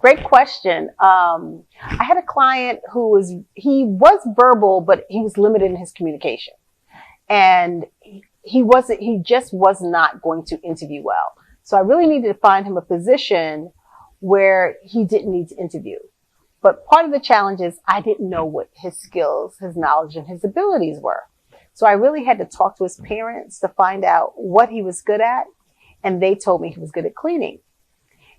Great question. I had a client he was verbal, but he was limited in his communication. And he just was not going to interview well. So I really needed to find him a position where he didn't need to interview. But part of the challenge is I didn't know what his skills, his knowledge, and his abilities were. So I really had to talk to his parents to find out what he was good at. And they told me he was good at cleaning.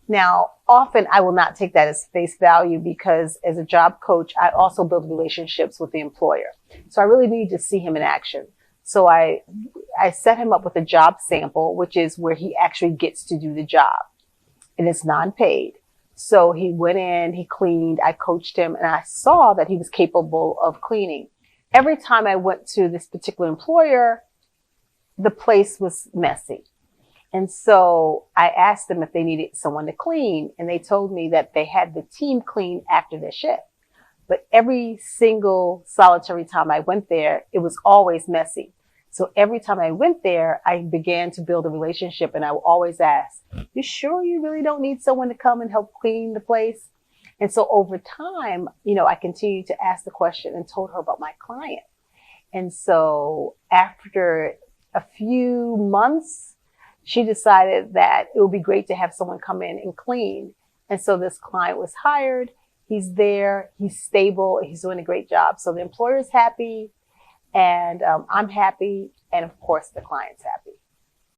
Now, often I will not take that as face value because as a job coach, I also build relationships with the employer. So I really need to see him in action. So I set him up with a job sample, which is where he actually gets to do the job, and it's non-paid. So he went in, he cleaned, I coached him, and I saw that he was capable of cleaning. Every time I went to this particular employer, the place was messy. And so I asked them if they needed someone to clean, and they told me that they had the team clean after their shift. But every single solitary time I went there, it was always messy. So every time I went there, I began to build a relationship, and I would always ask, you sure you really don't need someone to come and help clean the place? And so over time, I continued to ask the question and told her about my client. And so after a few months, she decided that it would be great to have someone come in and clean. And so this client was hired. He's there. He's stable. He's doing a great job. So the employer's happy, and I'm happy. And of course, the client's happy.